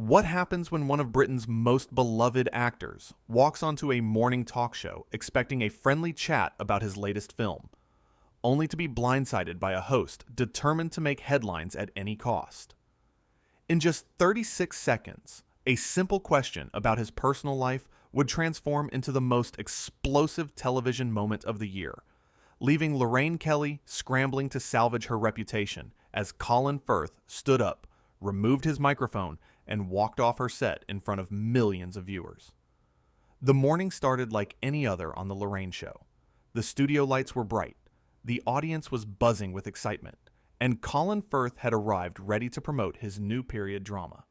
What happens when one of Britain's most beloved actors walks onto a morning talk show expecting a friendly chat about his latest film, only to be blindsided by a host determined to make headlines at any cost? In just 36 seconds, a simple question about his personal life would transform into the most explosive television moment of the year, leaving Lorraine Kelly scrambling to salvage her reputation as Colin Firth stood up, removed his microphone, and walked off her set in front of millions of viewers. The morning started like any other on The Lorraine Show. The studio lights were bright, the audience was buzzing with excitement, and Colin Firth had arrived ready to promote his new period drama.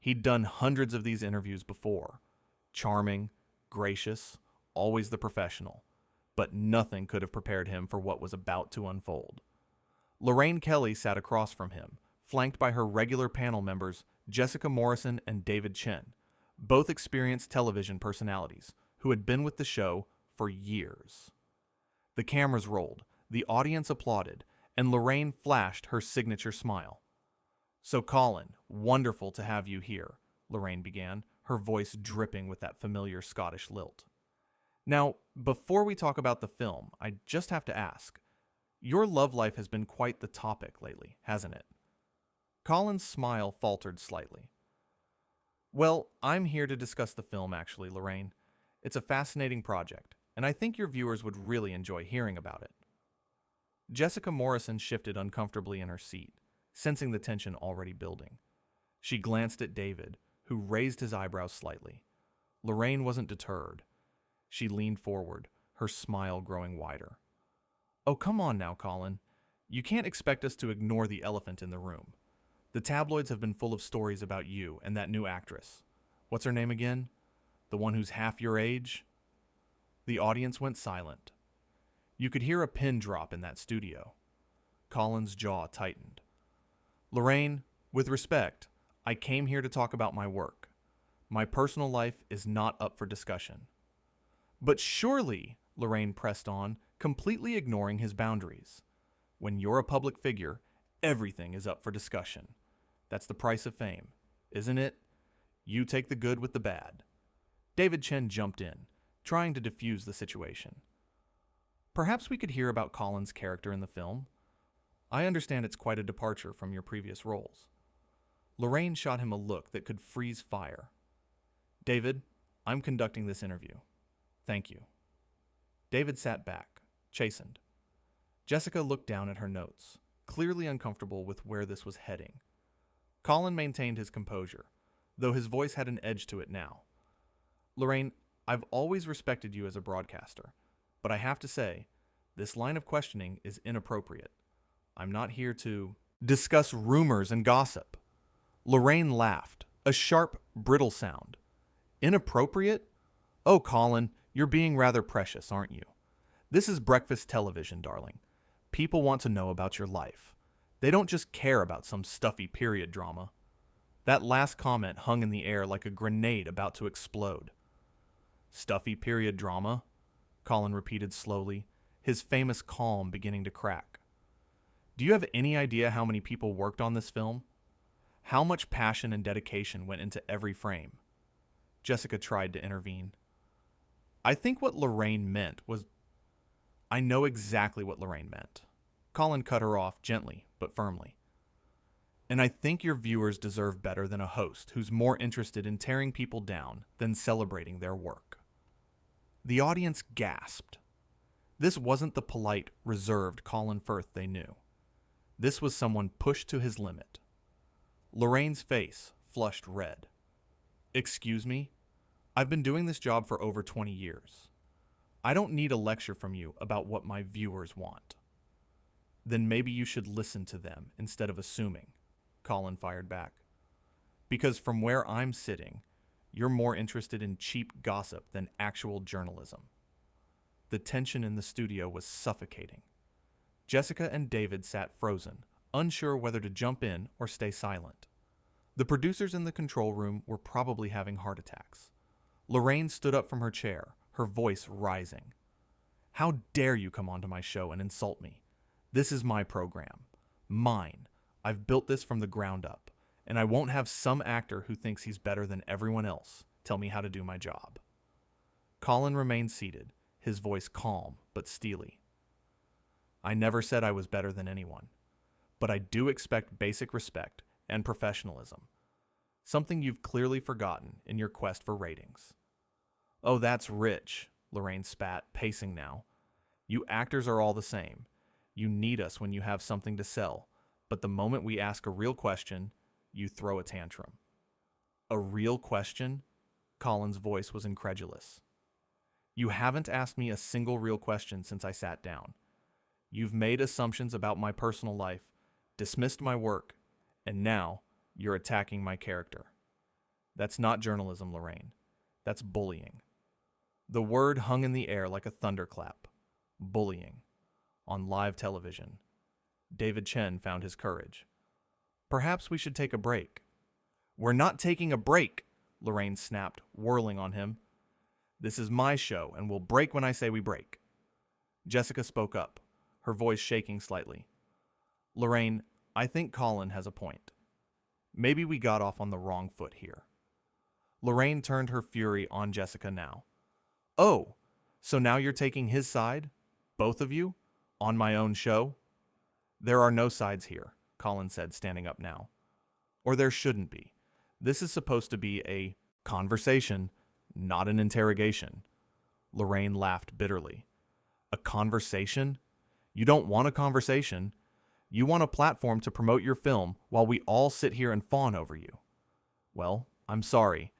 He'd done hundreds of these interviews before. Charming, gracious, always the professional. But nothing could have prepared him for what was about to unfold. Lorraine Kelly sat across from him, flanked by her regular panel members Jessica Morrison and David Chen, both experienced television personalities who had been with the show for years. The cameras rolled, the audience applauded, and Lorraine flashed her signature smile. "So Colin, wonderful to have you here," Lorraine began, her voice dripping with that familiar Scottish lilt. "Now, before we talk about the film, I just have to ask, your love life has been quite the topic lately, hasn't it?" Colin's smile faltered slightly. "Well, I'm here to discuss the film, actually, Lorraine. It's a fascinating project, and I think your viewers would really enjoy hearing about it." Jessica Morrison shifted uncomfortably in her seat, sensing the tension already building. She glanced at David, who raised his eyebrows slightly. Lorraine wasn't deterred. She leaned forward, her smile growing wider. "Oh, come on now, Colin. You can't expect us to ignore the elephant in the room. The tabloids have been full of stories about you and that new actress. What's her name again? The one who's half your age?" The audience went silent. You could hear a pin drop in that studio. Colin's jaw tightened. "Lorraine, with respect, I came here to talk about my work. My personal life is not up for discussion." "But surely," Lorraine pressed on, completely ignoring his boundaries. "When you're a public figure, everything is up for discussion. That's the price of fame, isn't it? You take the good with the bad." David Chen jumped in, trying to defuse the situation. "Perhaps we could hear about Colin's character in the film. I understand it's quite a departure from your previous roles." Lorraine shot him a look that could freeze fire. "David, I'm conducting this interview. Thank you." David sat back, chastened. Jessica looked down at her notes, clearly uncomfortable with where this was heading. Colin maintained his composure, though his voice had an edge to it now. "Lorraine, I've always respected you as a broadcaster, but I have to say, this line of questioning is inappropriate. I'm not here to discuss rumors and gossip." Lorraine laughed, a sharp, brittle sound. "Inappropriate? Oh, Colin, you're being rather precious, aren't you? This is breakfast television, darling. People want to know about your life. They don't just care about some stuffy period drama." That last comment hung in the air like a grenade about to explode. "Stuffy period drama?" Colin repeated slowly, his famous calm beginning to crack. "Do you have any idea how many people worked on this film? How much passion and dedication went into every frame?" Jessica tried to intervene. "I think what Lorraine meant was—" "I know exactly what Lorraine meant." Colin cut her off gently but firmly. "And I think your viewers deserve better than a host who's more interested in tearing people down than celebrating their work." The audience gasped. This wasn't the polite, reserved Colin Firth they knew. This was someone pushed to his limit. Lorraine's face flushed red. "Excuse me? I've been doing this job for over 20 years. I don't need a lecture from you about what my viewers want." "Then maybe you should listen to them instead of assuming," Colin fired back. "Because from where I'm sitting, you're more interested in cheap gossip than actual journalism." The tension in the studio was suffocating. Jessica and David sat frozen, unsure whether to jump in or stay silent. The producers in the control room were probably having heart attacks. Lorraine stood up from her chair, her voice rising. "How dare you come onto my show and insult me? This is my program. Mine. I've built this from the ground up, and I won't have some actor who thinks he's better than everyone else tell me how to do my job. Colin remained seated, his voice calm but steely. I never said I was better than anyone, but I do expect basic respect and professionalism, something you've clearly forgotten in your quest for ratings. Oh, that's rich, Lorraine spat, pacing now. You actors are all the same. You need us when you have something to sell, but the moment we ask a real question, you throw a tantrum. A real question? Colin's voice was incredulous. You haven't asked me a single real question since I sat down. You've made assumptions about my personal life, dismissed my work, and now you're attacking my character. That's not journalism, Lorraine. That's bullying. The word hung in the air like a thunderclap. Bullying. On live television. David Chen found his courage. Perhaps we should take a break. We're not taking a break, Lorraine snapped, whirling on him. This is my show, and we'll break when I say we break. Jessica spoke up, her voice shaking slightly. Lorraine, I think Colin has a point. Maybe we got off on the wrong foot here. Lorraine turned her fury on Jessica now. Oh, so now you're taking his side? Both of you? On my own show? There are no sides here, Colin said, standing up now. Or there shouldn't be. This is supposed to be a conversation, not an interrogation. Lorraine laughed bitterly. A conversation? You don't want a conversation. You want a platform to promote your film while we all sit here and fawn over you. Well, I'm sorry,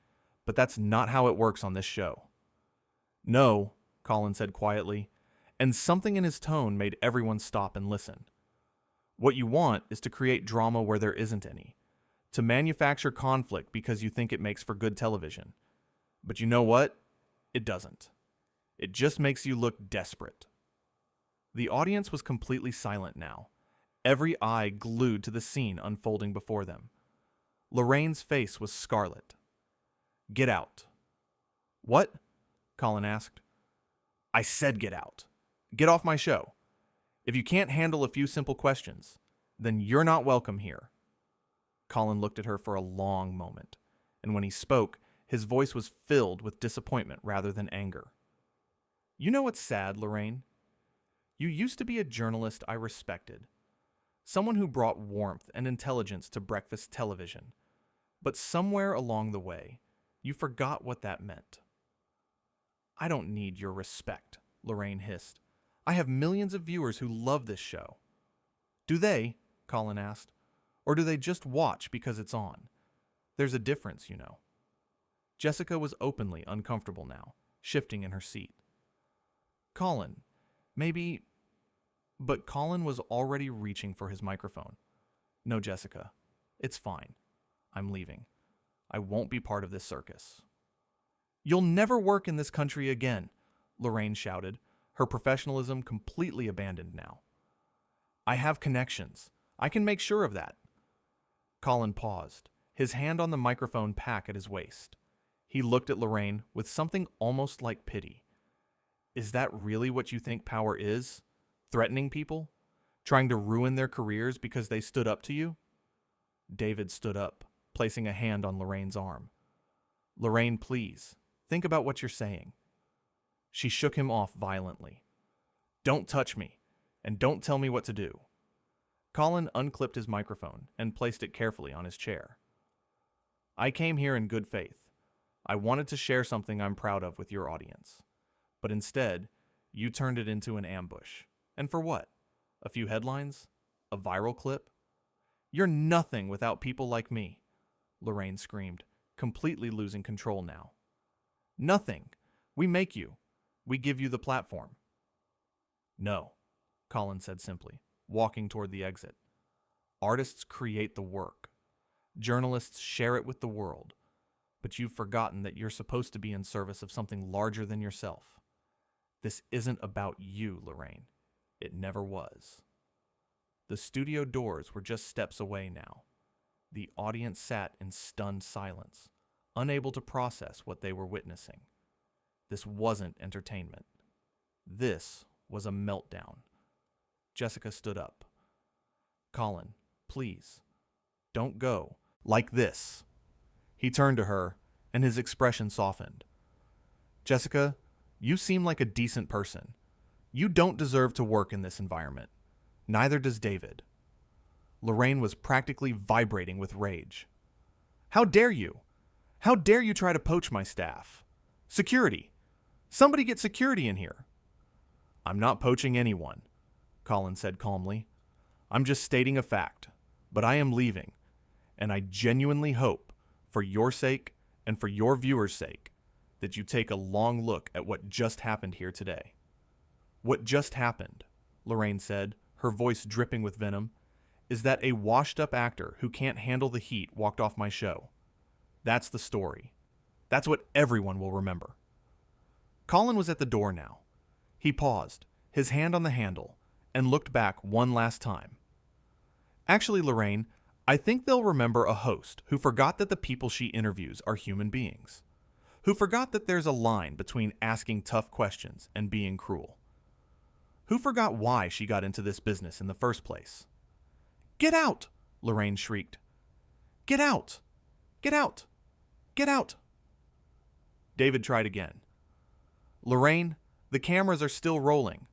but that's not how it works on this show. No, Colin said quietly, and something in his tone made everyone stop and listen. What you want is to create drama where there isn't any, to manufacture conflict because you think it makes for good television. But you know what? It doesn't. It just makes you look desperate. The audience was completely silent now, every eye glued to the scene unfolding before them. Lorraine's face was scarlet. Get out. What? Colin asked. I said get out. Get off my show. If you can't handle a few simple questions, then you're not welcome here. Colin looked at her for a long moment, and when he spoke, his voice was filled with disappointment rather than anger. You know what's sad, Lorraine? You used to be a journalist I respected, someone who brought warmth and intelligence to breakfast television, but somewhere along the way, you forgot what that meant. I don't need your respect, Lorraine hissed. I have millions of viewers who love this show. Do they? Colin asked. Or do they just watch because it's on? There's a difference, you know. Jessica was openly uncomfortable now, shifting in her seat. Colin, maybe... But Colin was already reaching for his microphone. No, Jessica. It's fine. I'm leaving. I won't be part of this circus. You'll never work in this country again, Lorraine shouted, her professionalism completely abandoned now. I have connections. I can make sure of that. Colin paused, his hand on the microphone pack at his waist. He looked at Lorraine with something almost like pity. Is that really what you think power is? Threatening people? Trying to ruin their careers because they stood up to you? David stood up, placing a hand on Lorraine's arm. Lorraine, please, think about what you're saying. She shook him off violently. Don't touch me, and don't tell me what to do. Colin unclipped his microphone and placed it carefully on his chair. I came here in good faith. I wanted to share something I'm proud of with your audience. But instead, you turned it into an ambush. And for what? A few headlines? A viral clip? You're nothing without people like me, Lorraine screamed, completely losing control now. Nothing. We make you. We give you the platform. No, Colin said simply, walking toward the exit. Artists create the work. Journalists share it with the world. But you've forgotten that you're supposed to be in service of something larger than yourself. This isn't about you, Lorraine. It never was. The studio doors were just steps away now. The audience sat in stunned silence, unable to process what they were witnessing. This wasn't entertainment. This was a meltdown. Jessica stood up. Colin, please, don't go. Like this. He turned to her, and his expression softened. Jessica, you seem like a decent person. You don't deserve to work in this environment. Neither does David. Lorraine was practically vibrating with rage. How dare you? How dare you try to poach my staff? Security. Somebody get security in here. I'm not poaching anyone, Colin said calmly. I'm just stating a fact, but I am leaving, and I genuinely hope, for your sake and for your viewers' sake, that you take a long look at what just happened here today. What just happened, Lorraine said, her voice dripping with venom, is that a washed-up actor who can't handle the heat walked off my show. That's the story. That's what everyone will remember. Colin was at the door now. He paused, his hand on the handle, and looked back one last time. Actually, Lorraine, I think they'll remember a host who forgot that the people she interviews are human beings, who forgot that there's a line between asking tough questions and being cruel, who forgot why she got into this business in the first place. Get out! Lorraine shrieked. Get out! Get out! Get out! David tried again. Lorraine, the cameras are still rolling.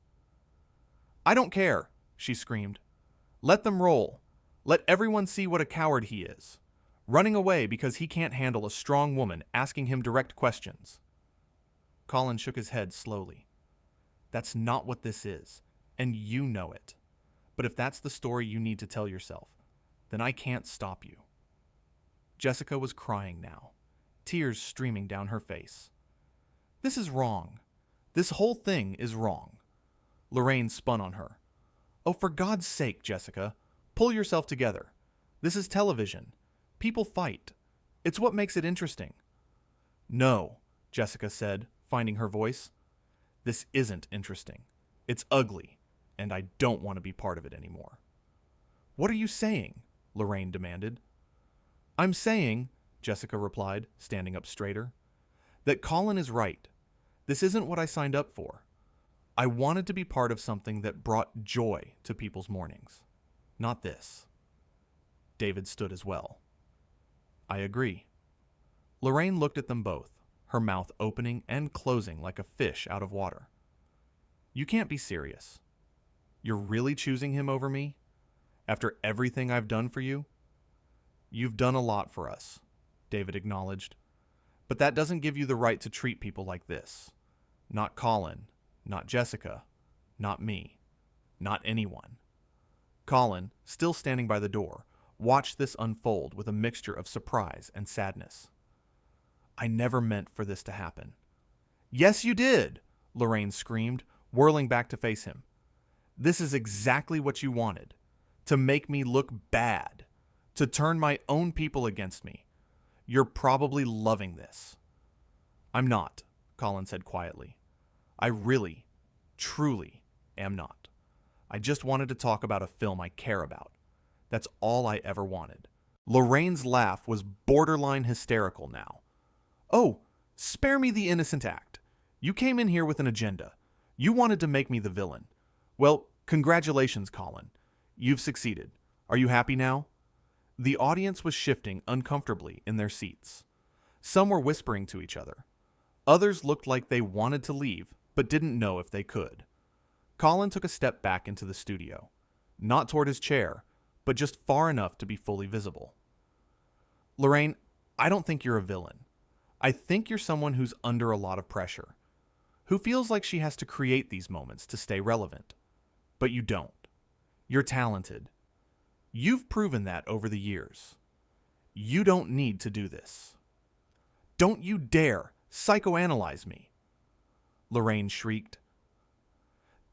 I don't care, she screamed. Let them roll. Let everyone see what a coward he is, running away because he can't handle a strong woman asking him direct questions. Colin shook his head slowly. That's not what this is, and you know it. But if that's the story you need to tell yourself, then I can't stop you. Jessica was crying now, tears streaming down her face. This is wrong. This whole thing is wrong. Lorraine spun on her. Oh, for God's sake, Jessica, pull yourself together. This is television. People fight. It's what makes it interesting. No, Jessica said, finding her voice. This isn't interesting. It's ugly, and I don't want to be part of it anymore. What are you saying? Lorraine demanded. I'm saying, Jessica replied, standing up straighter, that Colin is right. This isn't what I signed up for. I wanted to be part of something that brought joy to people's mornings. Not this. David stood as well. I agree. Lorraine looked at them both, her mouth opening and closing like a fish out of water. You can't be serious. You're really choosing him over me? After everything I've done for you? You've done a lot for us, David acknowledged. But that doesn't give you the right to treat people like this. Not Colin, not Jessica, not me, not anyone. Colin, still standing by the door, watched this unfold with a mixture of surprise and sadness. I never meant for this to happen. Yes, you did, Lorraine screamed, whirling back to face him. This is exactly what you wanted. To make me look bad. To turn my own people against me. You're probably loving this. I'm not, Colin said quietly. I really, truly am not. I just wanted to talk about a film I care about. That's all I ever wanted. Lorraine's laugh was borderline hysterical now. Oh, spare me the innocent act. You came in here with an agenda. You wanted to make me the villain. Well, congratulations, Colin. You've succeeded. Are you happy now? The audience was shifting uncomfortably in their seats. Some were whispering to each other. Others looked like they wanted to leave, but didn't know if they could. Colin took a step back into the studio, not toward his chair, but just far enough to be fully visible. Lorraine, I don't think you're a villain. I think you're someone who's under a lot of pressure, who feels like she has to create these moments to stay relevant. But you don't. You're talented. You've proven that over the years. You don't need to do this. Don't you dare psychoanalyze me, Lorraine shrieked.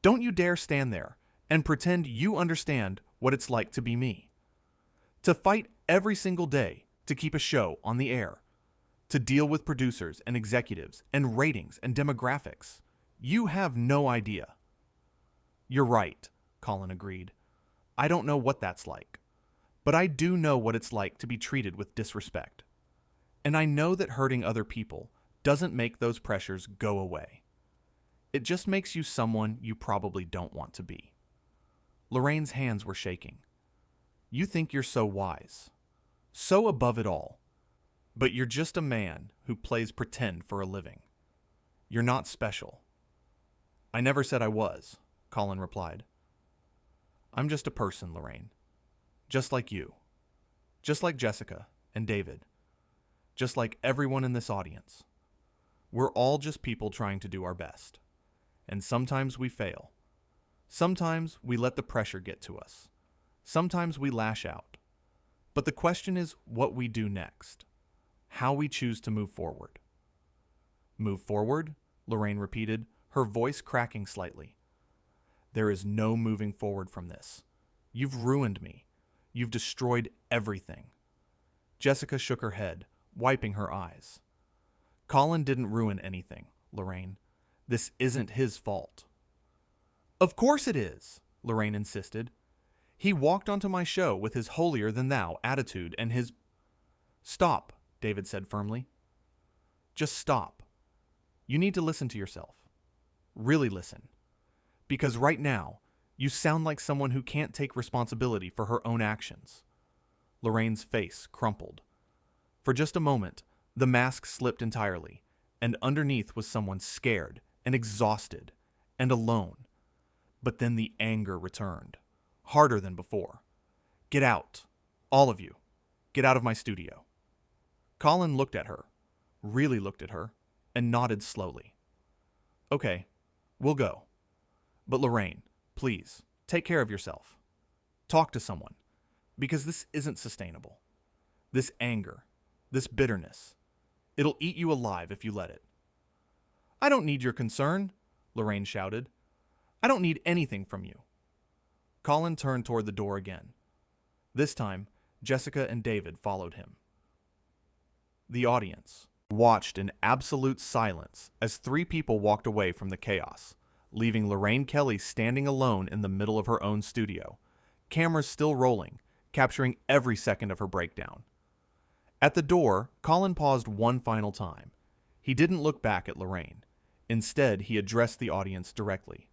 Don't you dare stand there and pretend you understand what it's like to be me. To fight every single day to keep a show on the air. To deal with producers and executives and ratings and demographics. You have no idea. You're right, Colin agreed. I don't know what that's like. But I do know what it's like to be treated with disrespect. And I know that hurting other people doesn't make those pressures go away. It just makes you someone you probably don't want to be. Lorraine's hands were shaking. You think you're so wise. so above it all. But you're just a man who plays pretend for a living. You're not special. I never said I was, Colin replied. I'm just a person, Lorraine. Just like you. Just like Jessica and David. Just like everyone in this audience. We're all just people trying to do our best. And sometimes we fail. Sometimes we let the pressure get to us. Sometimes we lash out. But the question is what we do next. How we choose to move forward. Move forward? Lorraine repeated, her voice cracking slightly. There is no moving forward from this. You've ruined me. You've destroyed everything. Jessica shook her head, wiping her eyes. Colin didn't ruin anything, Lorraine. This isn't his fault. Of course it is, Lorraine insisted. He walked onto my show with his holier-than-thou attitude and his... Stop, David said firmly. Just stop. You need to listen to yourself. Really listen. Because right now, you sound like someone who can't take responsibility for her own actions. Lorraine's face crumpled. For just a moment, the mask slipped entirely, and underneath was someone scared and exhausted and alone. But then the anger returned, harder than before. Get out. All of you. Get out of my studio. Colin looked at her, really looked at her, and nodded slowly. Okay, we'll go. But Lorraine, please, take care of yourself. Talk to someone, because this isn't sustainable. This anger, this bitterness, it'll eat you alive if you let it. I don't need your concern, Lorraine shouted. I don't need anything from you. Colin turned toward the door again. This time, Jessica and David followed him. The audience watched in absolute silence as three people walked away from the chaos, leaving Lorraine Kelly standing alone in the middle of her own studio, cameras still rolling, capturing every second of her breakdown. At the door, Colin paused one final time. He didn't look back at Lorraine. Instead, he addressed the audience directly.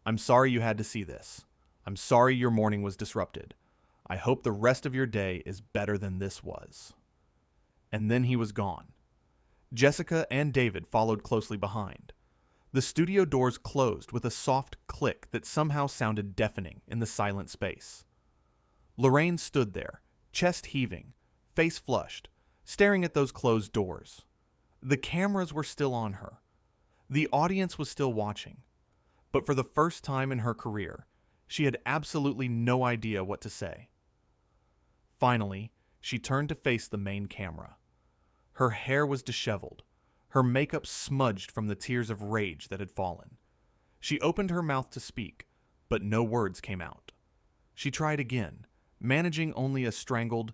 I'm sorry you had to see this. I'm sorry your morning was disrupted. I hope the rest of your day is better than this was. And then he was gone. Jessica and David followed closely behind. The studio doors closed with a soft click that somehow sounded deafening in the silent space. Lorraine stood there, chest heaving, face flushed, staring at those closed doors. The cameras were still on her. The audience was still watching. But for the first time in her career, she had absolutely no idea what to say. Finally, she turned to face the main camera. Her hair was disheveled, her makeup smudged from the tears of rage that had fallen. She opened her mouth to speak, but no words came out. She tried again, managing only a strangled,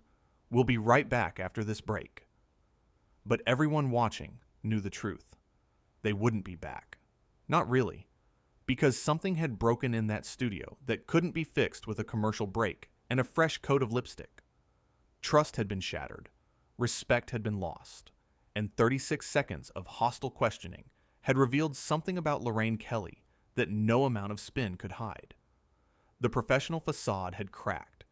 "We'll be right back after this break." But everyone watching knew the truth. They wouldn't be back. Not really. Because something had broken in that studio that couldn't be fixed with a commercial break and a fresh coat of lipstick. Trust had been shattered. Respect had been lost, and 36 seconds of hostile questioning had revealed something about Lorraine Kelly that no amount of spin could hide. The professional facade had cracked,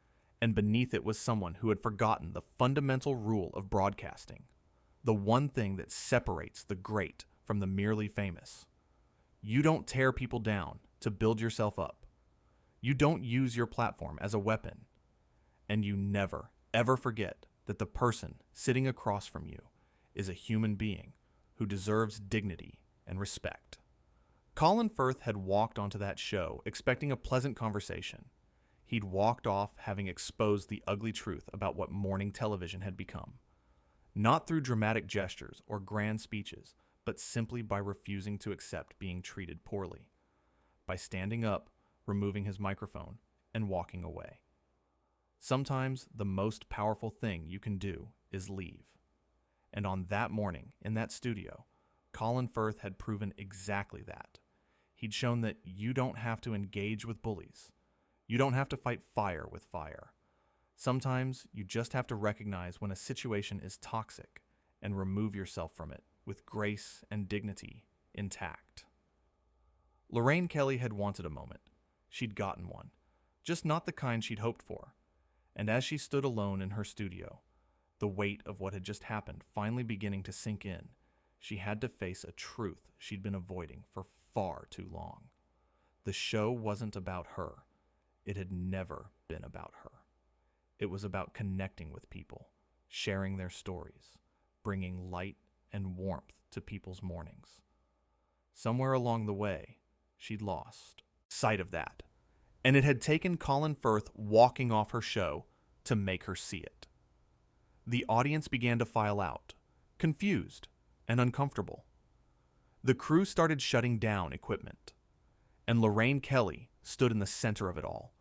and beneath it was someone who had forgotten the fundamental rule of broadcasting, the one thing that separates the great from the merely famous. You don't tear people down to build yourself up. You don't use your platform as a weapon. And you never, ever forget that the person sitting across from you is a human being who deserves dignity and respect. Colin Firth had walked onto that show expecting a pleasant conversation. He'd walked off having exposed the ugly truth about what morning television had become. Not through dramatic gestures or grand speeches, but simply by refusing to accept being treated poorly. By standing up, removing his microphone, and walking away. Sometimes the most powerful thing you can do is leave. And on that morning, in that studio, Colin Firth had proven exactly that. He'd shown that you don't have to engage with bullies. You don't have to fight fire with fire. Sometimes you just have to recognize when a situation is toxic and remove yourself from it with grace and dignity intact. Lorraine Kelly had wanted a moment. She'd gotten one, just not the kind she'd hoped for. And as she stood alone in her studio, The weight of what had just happened finally beginning to sink in, she had to face a truth she'd been avoiding for far too long. The show wasn't about her. It had never been about her. It was about connecting with people, sharing their stories, bringing light and warmth to people's mornings. Somewhere along the way, she'd lost sight of that, and it had taken Colin Firth walking off her show to make her see it. The audience began to file out, confused and uncomfortable. The crew started shutting down equipment, and Lorraine Kelly stood in the center of it all,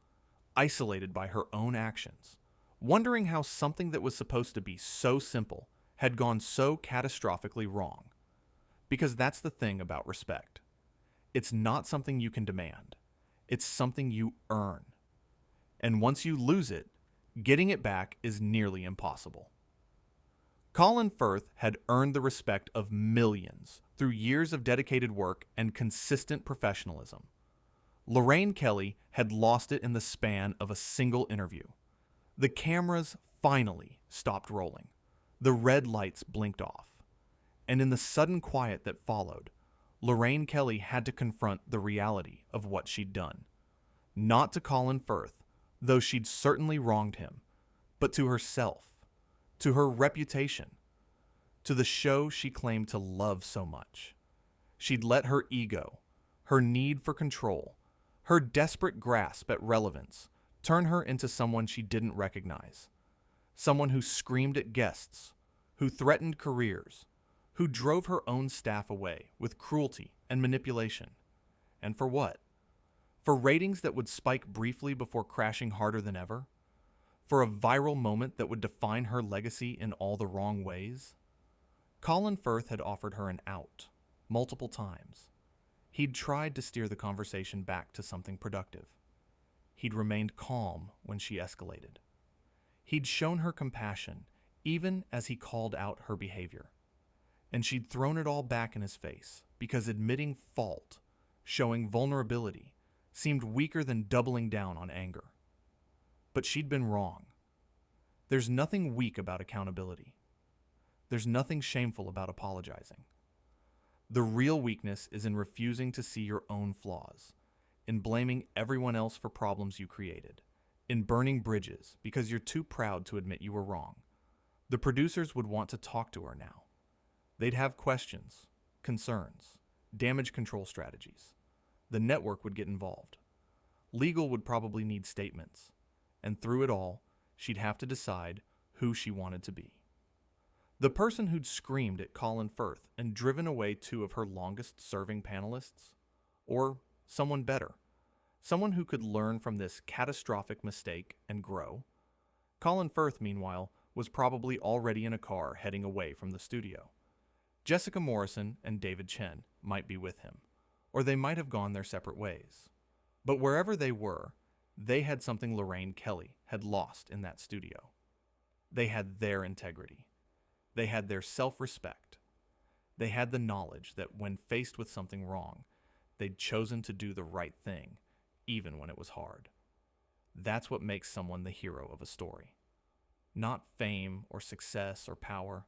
isolated by her own actions, wondering how something that was supposed to be so simple had gone so catastrophically wrong. Because that's the thing about respect. It's not something you can demand. It's something you earn. And once you lose it, getting it back is nearly impossible. Colin Firth had earned the respect of millions through years of dedicated work and consistent professionalism. Lorraine Kelly had lost it in the span of a single interview. The cameras finally stopped rolling. The red lights blinked off. And in the sudden quiet that followed, Lorraine Kelly had to confront the reality of what she'd done. Not to Colin Firth, though she'd certainly wronged him, but to herself, to her reputation, to the show she claimed to love so much. She'd let her ego, her need for control, her desperate grasp at relevance turn her into someone she didn't recognize. Someone who screamed at guests, who threatened careers, who drove her own staff away with cruelty and manipulation. And for what? For ratings that would spike briefly before crashing harder than ever? For a viral moment that would define her legacy in all the wrong ways? Colin Firth had offered her an out, multiple times. He'd tried to steer the conversation back to something productive. He'd remained calm when she escalated. He'd shown her compassion, even as he called out her behavior. And she'd thrown it all back in his face, because admitting fault, showing vulnerability, seemed weaker than doubling down on anger. But she'd been wrong. There's nothing weak about accountability. There's nothing shameful about apologizing. The real weakness is in refusing to see your own flaws, in blaming everyone else for problems you created, in burning bridges because you're too proud to admit you were wrong. The producers would want to talk to her now. They'd have questions, concerns, damage control strategies. The network would get involved. Legal would probably need statements. And through it all, she'd have to decide who she wanted to be. The person who'd screamed at Colin Firth and driven away two of her longest-serving panelists? Or someone better? Someone who could learn from this catastrophic mistake and grow? Colin Firth, meanwhile, was probably already in a car heading away from the studio. Jessica Morrison and David Chen might be with him, or they might have gone their separate ways. But wherever they were, they had something Lorraine Kelly had lost in that studio. They had their integrity. They had their self-respect. They had the knowledge that when faced with something wrong, they'd chosen to do the right thing, even when it was hard. That's what makes someone the hero of a story. Not fame or success or power,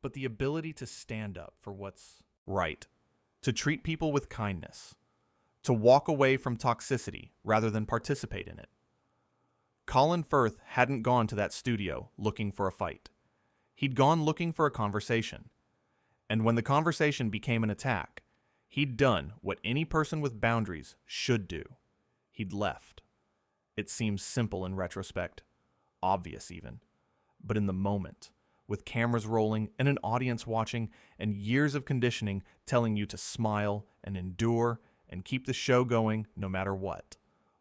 but the ability to stand up for what's right, to treat people with kindness, to walk away from toxicity rather than participate in it. Colin Firth hadn't gone to that studio looking for a fight. He'd gone looking for a conversation. And when the conversation became an attack, he'd done what any person with boundaries should do. He'd left. It seems simple in retrospect, obvious even. But in the moment, with cameras rolling and an audience watching and years of conditioning telling you to smile and endure and keep the show going no matter what,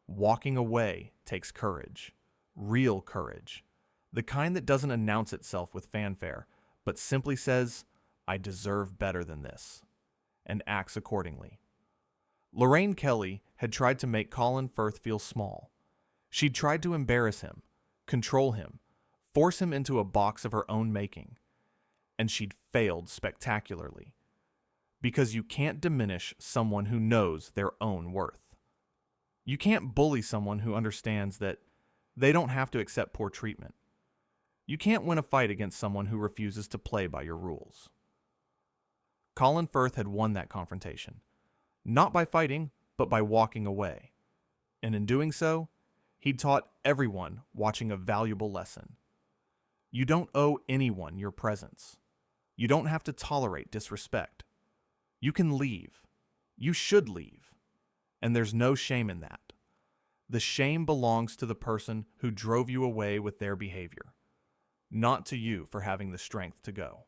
walking away takes courage. Real courage. The kind that doesn't announce itself with fanfare, but simply says, I deserve better than this, and acts accordingly. Lorraine Kelly had tried to make Colin Firth feel small. She'd tried to embarrass him, control him, force him into a box of her own making. And she'd failed spectacularly. Because you can't diminish someone who knows their own worth. You can't bully someone who understands that they don't have to accept poor treatment. You can't win a fight against someone who refuses to play by your rules. Colin Firth had won that confrontation, not by fighting, but by walking away. And in doing so, he taught everyone watching a valuable lesson. You don't owe anyone your presence. You don't have to tolerate disrespect. You can leave. You should leave. And there's no shame in that. The shame belongs to the person who drove you away with their behavior, not to you for having the strength to go.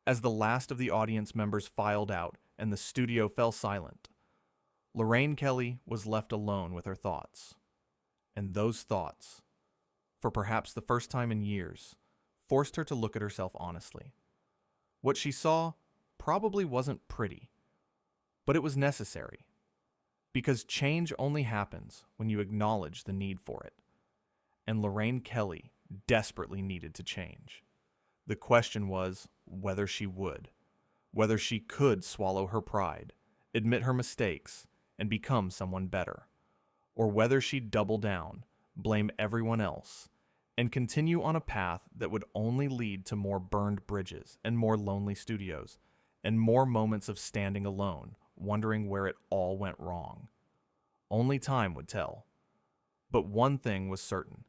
As the last of the audience members filed out and the studio fell silent, Lorraine Kelly was left alone with her thoughts. And those thoughts, for perhaps the first time in years, forced her to look at herself honestly. What she saw probably wasn't pretty, but it was necessary. Because change only happens when you acknowledge the need for it. And Lorraine Kelly desperately needed to change. The question was whether she would, whether she could swallow her pride, admit her mistakes, and become someone better, or whether she'd double down, blame everyone else, and continue on a path that would only lead to more burned bridges and more lonely studios, and more moments of standing alone, wondering where it all went wrong. Only time would tell. But one thing was certain.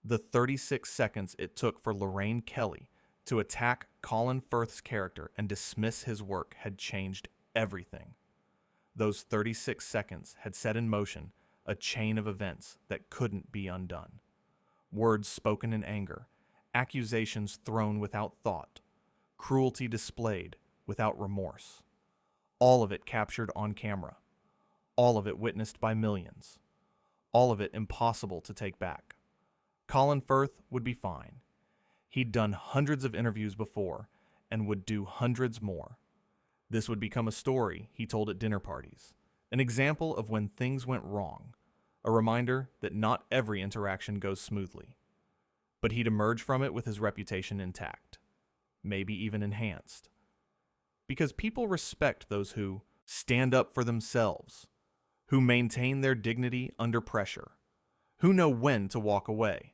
The 36 seconds it took for Lorraine Kelly to attack Colin Firth's character and dismiss his work had changed everything. Those 36 seconds had set in motion a chain of events that couldn't be undone. Words spoken in anger, accusations thrown without thought, cruelty displayed without remorse. All of it captured on camera. All of it witnessed by millions. All of it impossible to take back. Colin Firth would be fine. He'd done hundreds of interviews before and would do hundreds more. This would become a story he told at dinner parties, an example of when things went wrong, a reminder that not every interaction goes smoothly. But he'd emerge from it with his reputation intact, maybe even enhanced. Because people respect those who stand up for themselves, who maintain their dignity under pressure, who know when to walk away.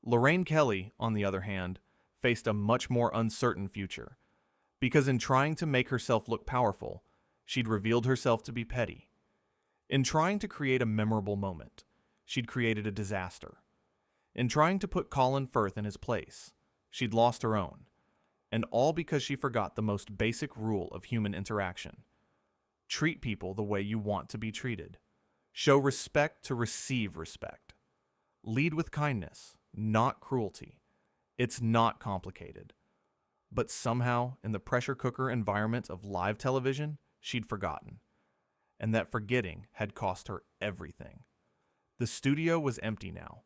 Lorraine Kelly, on the other hand, faced a much more uncertain future, because in trying to make herself look powerful, she'd revealed herself to be petty. In trying to create a memorable moment, she'd created a disaster. In trying to put Colin Firth in his place, she'd lost her own, and all because she forgot the most basic rule of human interaction. Treat people the way you want to be treated. Show respect to receive respect. Lead with kindness, not cruelty. It's not complicated. But somehow, in the pressure cooker environment of live television, she'd forgotten. And that forgetting had cost her everything. The studio was empty now.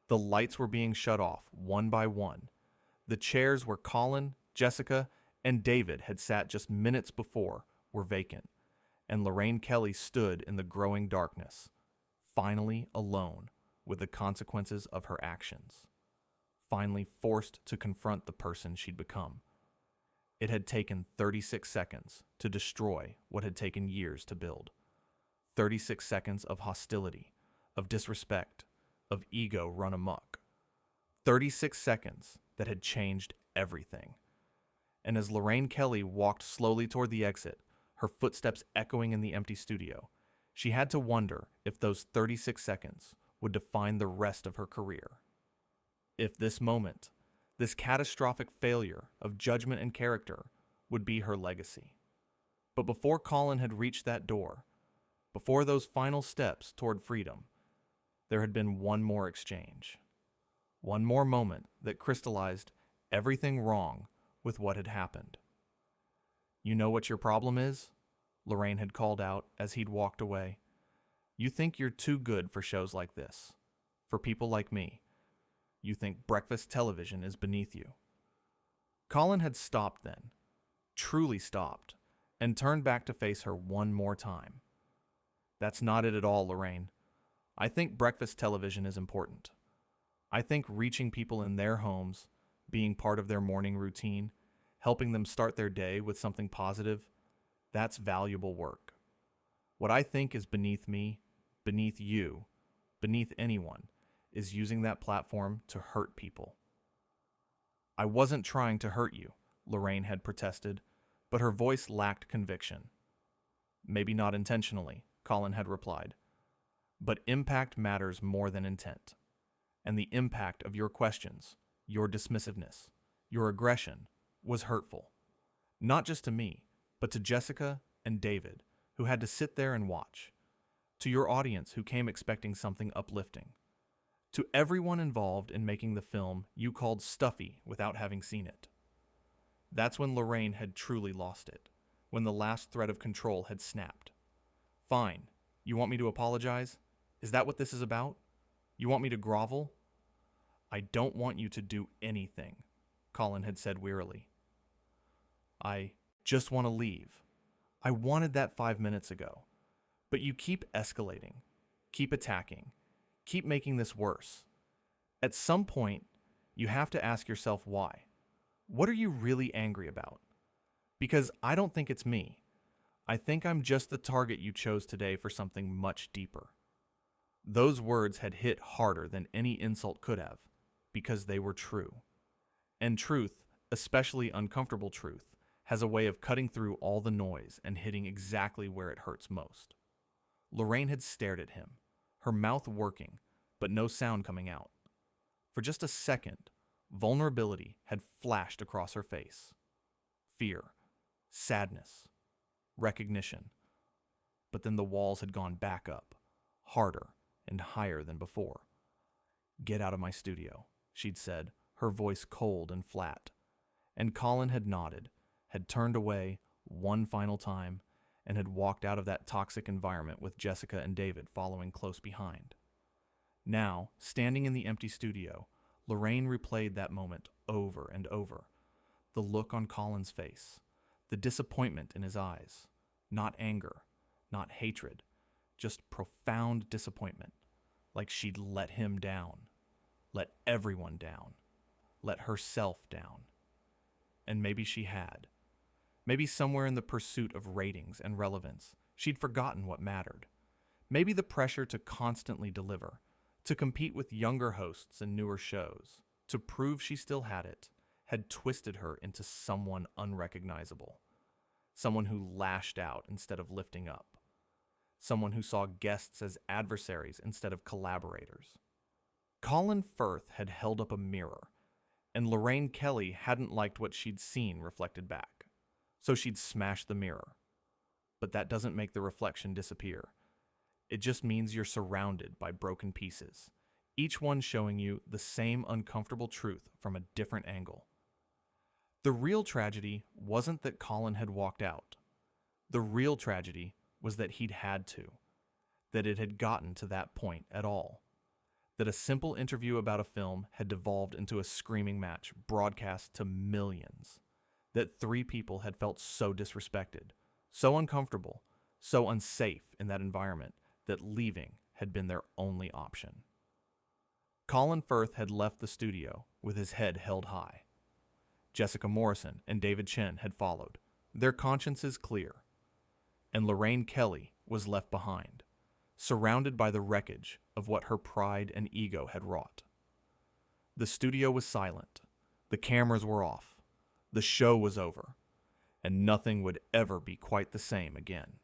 The lights were being shut off one by one. The chairs where Colin, Jessica, and David had sat just minutes before were vacant, and Lorraine Kelly stood in the growing darkness, finally alone with the consequences of her actions, finally forced to confront the person she'd become. It had taken 36 seconds to destroy what had taken years to build. 36 seconds of hostility, of disrespect, of ego run amok. 36 seconds that had changed everything. And as Lorraine Kelly walked slowly toward the exit, her footsteps echoing in the empty studio, she had to wonder if those 36 seconds would define the rest of her career. If this moment, this catastrophic failure of judgment and character, would be her legacy. But before Colin had reached that door, before those final steps toward freedom, there had been one more exchange. One more moment that crystallized everything wrong with what had happened. "You know what your problem is?" Lorraine had called out as he'd walked away. "You think you're too good for shows like this, for people like me. You think breakfast television is beneath you." Colin had stopped then, truly stopped, and turned back to face her one more time. "That's not it at all, Lorraine. I think breakfast television is important. I think reaching people in their homes, being part of their morning routine, helping them start their day with something positive, that's valuable work. What I think is beneath me, beneath you, beneath anyone, is using that platform to hurt people, I wasn't trying to hurt you, Lorraine had protested, but her voice lacked conviction. Maybe not intentionally, Colin had replied, but impact matters more than intent. And the impact of your questions, your dismissiveness, your aggression was hurtful. Not just to me, but to Jessica and David, who had to sit there and watch. To your audience who came expecting something uplifting. To everyone involved in making the film you called stuffy without having seen it. That's when Lorraine had truly lost it, when the last thread of control had snapped. Fine, you want me to apologize? Is that what this is about? You want me to grovel? I don't want you to do anything, Colin had said wearily. I just want to leave. I wanted that 5 minutes ago. But you keep escalating, keep attacking, keep making this worse. At some point, you have to ask yourself why. What are you really angry about? Because I don't think it's me. I think I'm just the target you chose today for something much deeper. Those words had hit harder than any insult could have, because they were true. And truth, especially uncomfortable truth, has a way of cutting through all the noise and hitting exactly where it hurts most. Lorraine had stared at him, her mouth working, but no sound coming out. For just a second, vulnerability had flashed across her face. Fear, sadness, recognition. But then the walls had gone back up, harder and higher than before. Get out of my studio, she'd said, her voice cold and flat. And Colin had nodded, had turned away one final time, and had walked out of that toxic environment with Jessica and David following close behind. Now, standing in the empty studio, Lorraine replayed that moment over and over. The look on Colin's face, the disappointment in his eyes, not anger, not hatred, just profound disappointment, like she'd let him down, let everyone down, let herself down. And maybe she had. Maybe somewhere in the pursuit of ratings and relevance, she'd forgotten what mattered. Maybe the pressure to constantly deliver, to compete with younger hosts and newer shows, to prove she still had it, had twisted her into someone unrecognizable. Someone who lashed out instead of lifting up. Someone who saw guests as adversaries instead of collaborators. Colin Firth had held up a mirror, and Lorraine Kelly hadn't liked what she'd seen reflected back. So she'd smash the mirror. But that doesn't make the reflection disappear. It just means you're surrounded by broken pieces, each one showing you the same uncomfortable truth from a different angle. The real tragedy wasn't that Colin had walked out. The real tragedy was that he'd had to, that it had gotten to that point at all, that a simple interview about a film had devolved into a screaming match broadcast to millions. That 3 people had felt so disrespected, so uncomfortable, so unsafe in that environment that leaving had been their only option. Colin Firth had left the studio with his head held high. Jessica Morrison and David Chen had followed, their consciences clear. And Lorraine Kelly was left behind, surrounded by the wreckage of what her pride and ego had wrought. The studio was silent, the cameras were off. The show was over, and nothing would ever be quite the same again.